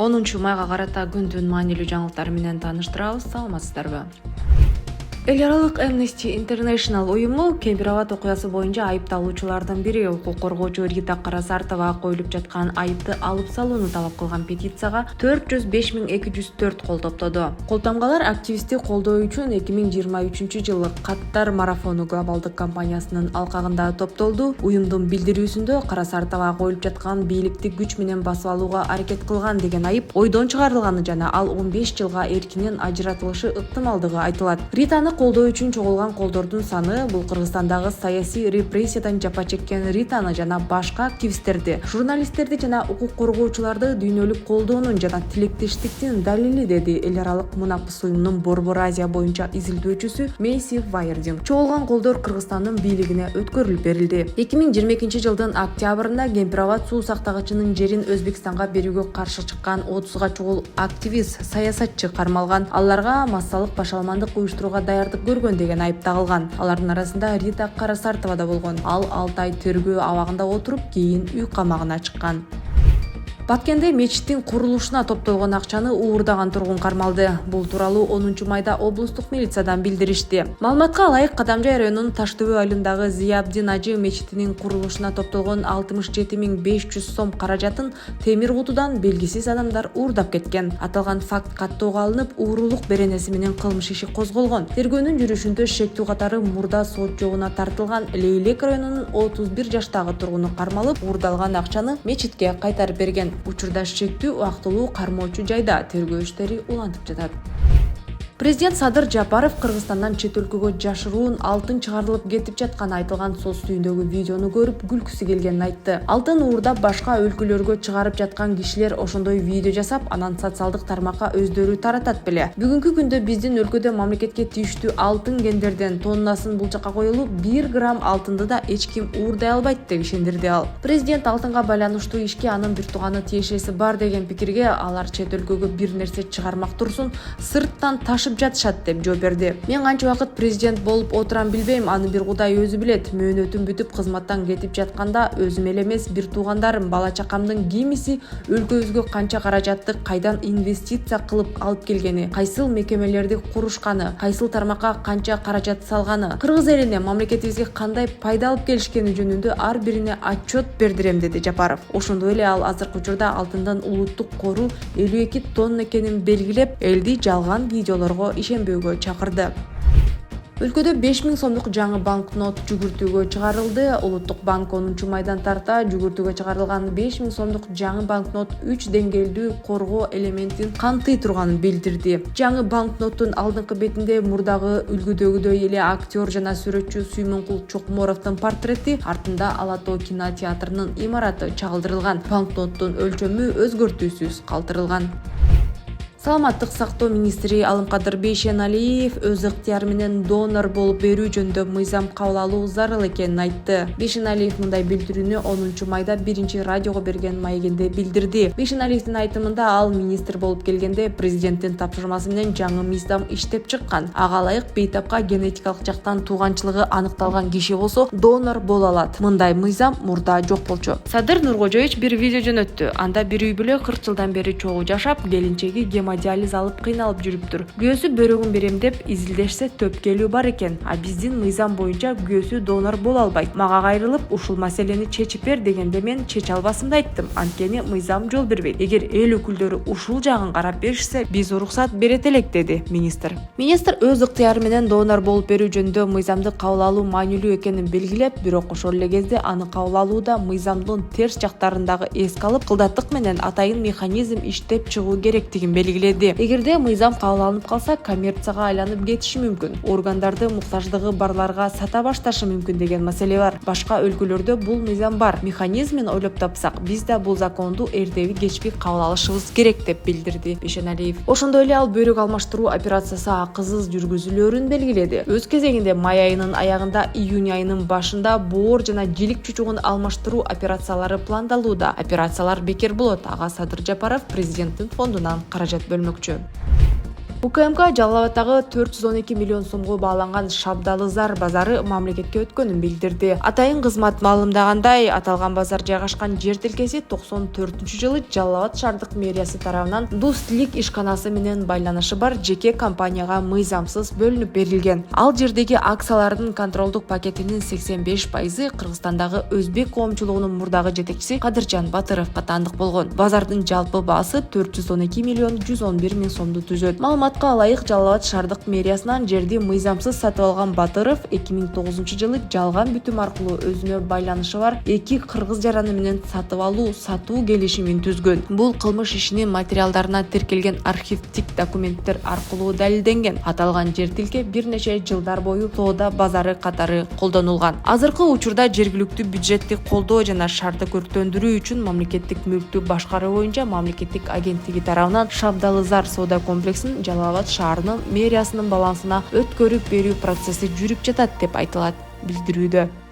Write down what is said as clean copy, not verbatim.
10 майга карата күндүн маанилүү жаңылыктары менен тааныштырабыз. Саламатсыздарбы? Эл аралык Amnesty International уюму Кемпир-Абад окуясы боюнча айыпталуучулардын бири укук коргоочу Рита Карасартова коюлуп жаткан айыпты алып салууну талап кылган петицияга 405.204 кол топтоду. Колтомголор активистти колдоо үчүн 2023-жылы Каттар марафону глобалдык компаниясынын алкагында топтолду. Уюмдун билдирүүсүндө Карасартова коюлуп жаткан бийликти күч менен басып алууга аракет кылган деген айып ойдон чыгарылганы жана ал 15 жылга эркинен ажыратылышы ыктымалдыгы айтылат. Ританы колдоо үчүн чогулган колдордун саны бул Кыргызстандагы саясий репрессиядан жапа чеккен Ританы жана башка активисттерди, журналисттерди жана укук коргоочуларды дүйнөлүк колдоонун жана тилектештиктин далили, деди эл аралык Мунапыс уюмунун Борбор Азия боюнча изилдөөчүсү Мейси Вайердинг. Чогулган колдор Кыргызстандын бийлигине өткөрүлүп берилди. 2022-жылдын октябрында Кемпир-Абад суу сактагычынын жерин Өзбекстанга берүүгө каршы чыккан 30га чогул активист, саясатчы кармалган. Аларга массалык башаламандык уюштурууга даярдык көргөн деген айып тагылган. Алардын арасында Рита Карасартова да болгон. Ал 6 ай тергөө абагында отуруп, кийин үй камагына чыккан. Баткенде мечиттин курулушуна топтолгон акчаны уурдаган тургун кармалды. Бул тууралуу 10-майда облустук милициядан билдиришти. Маалыматка ылайык, Кадамжай районунун Таштөбө айылындагы Зиябдин Ажы мечитинин курулушуна топтолгон 67.500 сом каражатын темир кутудан белгисиз адамдар уурдап кеткен. Аталган факт каттоого алынып, уурулук беренеси менен кылмыш иши козголгон. Тергөөнүн жүрүшүндө шектүү катары мурда сот жогуна тартылган Лейлек районунун 31 жаштагы тургуну кармалып, уурдалган акчаны мечитке кайтарып берген. Учурда шектүү убактылуу кармоочу жайда тергөө иштери улантып жатат. Президент Садыр Жапаров Кыргызстандан чет өлкөгө жашыруун алтын чыгарылып кетип жатканы айтылган соц түйүндөгү видеону көрүп күлкүсү келгенин айтты. Алтын уурдап башка өлкөлөргө чыгарып жаткан кишилер ошондой видео жасап, анан социалдык тармакка өздөрү таратат беле. Бүгүнкү күндө биздин өлкөдө мамлекетке тийиштүү алтын кендерден тоннасын бул жака коюлуп, 1 грамм алтынды да эч ким уурдай албайт деп ишендирди ал. Президент алтынга байланыштуу ишке анын бир тууганы тиешеси бар деген пикирге алар чет өлкөгө бир нерсе чыгармак турсун, сырттан ташып жатышат деп жооп берди. Мен канча убакыт президент болуп отурам билбейм, аны бир Кудай өзү билет. Мөөнөтүм бүтүп кызматтан кетип жатканда өзүм эле эмес, бир туугандарым, бала чакамдын кимиси өлкөбүзгө канча каражатты кайдан инвестиция кылып алып келгени, кайсыл мекемелерди курушканы, кайсыл тармакка канча каражат салганы, кыргыз элине, мамлекетибизге кандай пайда алып келишкени жөнүндө ар бирине отчет бердирем, деди Жапаров. Ошондой эле ал азыркы учурда алтындын улуттук кору 52 тонна экенин белгилеп, элди жалган видеолорго ишенбөөгө чакырды. Өлкөдө 5000 сомдук жаңы банкнот жүгүртүүгө чыгарылды. Улуттук банк 10-майдан тарта жүгүртүүгө чыгарылган 5000 сомдук жаңы банкнот 3 деңгээлдүү коргоо элементин камтый турганын билдирди. Жаңы банкноттун алдыңкы бетинде мурдагы үлгүдөгүдөй эле актер жана сүрөтчү Сүймөнкул Чокморовдун портрети, артында Ала Тоо кинотеатрынын имараты чагылдырылган. Банкноттун өлчөмү өзгөртүүсүз калтырылган. Саламаттык сактоо министри Алымкадыр Бейшеналиев өз ыктыяры менен донор болуп берүү жөнүндө мыйзам кабыл алуу зарыл экенин айтты. Бейшеналиев мындай билдирүүнү 10-майда биринчи радиого берген маегинде билдирди. Бейшеналиевдин айтымында ал министр болуп келгенде президенттин тапшырмасы менен жаңы мыйзам иштеп чыккан. Ага ылайык бейтапка генетикалык жактан тууганчылыгы аныкталган киши болсо донор боло алат. Мындай мыйзам мурда жок болчу. Садыр Нуркожоевич бир видео жөнөттү. Анда бир үй бүлө 40 жылдан бери чогуу жашап, келинчеги диализ алып кыйналып жүрүптүр. Күйөөсү бөрөгүн берем деп изилдешсе төпкелүү бар экен. А биздин мыйзам боюнча күйөөсү донор боло албайт. Мага кайрылып, ушул маселени чечип бер дегенде мен чече албасымды айттым. Анткени мыйзам жол бербейт. Эгер эл өкүлдөрү ушул жагын карап беришсе, биз уруксат берет элек, деди министр. Министр өз ыктыяры менен донор болуп берүү жөнүндө мыйзамды кабыл алуу маанилүү экенин белгилеп, бирок ошол эле кезде аны кабыл алууда мыйзамдын терс жактарындагы эске алып, кылдаттык менен атайын механизм иштеп чыгуу керектигин белгиледи. Эгерде мыйзам кабыл алынып калса, коммерцияга айланып кетиши мүмкүн. Органдарды муктаждыгы барларга сата башташы мүмкүн деген маселе бар. Башка өлкөлөрдө бул мыйзам бар. Механизмин ойлоп тапсак, биз да бул законду эртеби кечпи кабыл алышыбыз керек деп билдирди Бейшеналиев. Ошондой эле ал бөөрөк алмаштыруу операциясы акысыз жүргүзүлөөрүн белгиледи. Өз кезегинде май айынын аягында, июнь айынын башында боор жана жилик чучугун алмаштыруу операциялары пландалууда. Операциялар бекер болот. Ага Садыр Жапаров президенттин фондунан каражат бөлмөкчү. УКМК Жалал Абадтагы 412 миллион сомго бааланган Шабдалы Зар базары мамлекетке өткөнүн билдирди. Атайын кызмат маалымдагандай, аталган базар жайгашкан жер тилкеси 94-жылы Жалал Абад шаардык мэриясы тарабынан Дустилик ишканасы менен байланышы бар жеке компанияга мыйзамсыз бөлүнүп берилген. Ал жердеги акциялардын контролдук пакетинин 85% Кыргызстандагы өзбек коомчулугунун мурдагы жетекчиси Кадыржан Батыровго таандык болгон. Базардын жалпы баасы 412 миллион 111 миң сомду түзөт. Маалыматка ылайык, Жалал Абад шаардык мэриясынан жерди мыйзамсыз сатып алган Батыров 2009-жылы жалган бүтүм аркылуу өзүнө байланышы бар эки кыргыз жараны менен сатуу келишимин түзгөн. Бул кылмыш ишинин материалдарына тиркелген архивдик документтер аркылуу далилденген. Аталган жер тилке бир нече жылдар бою соода базары катары колдонулган. Азыркы учурда жергиликтүү бюджетти колдоо жана шаарды көрктөндүрүү үчүн мамлекеттик мүлктү башкаруу боюнча мамлекеттик агенттиги тарабынан Шабдалы Зар соода комплексин Жалал Абад шаарынын мэриясынын балансына өткөрүп берүү процесси жүрүп жатат деп айтылат билдирүүдө.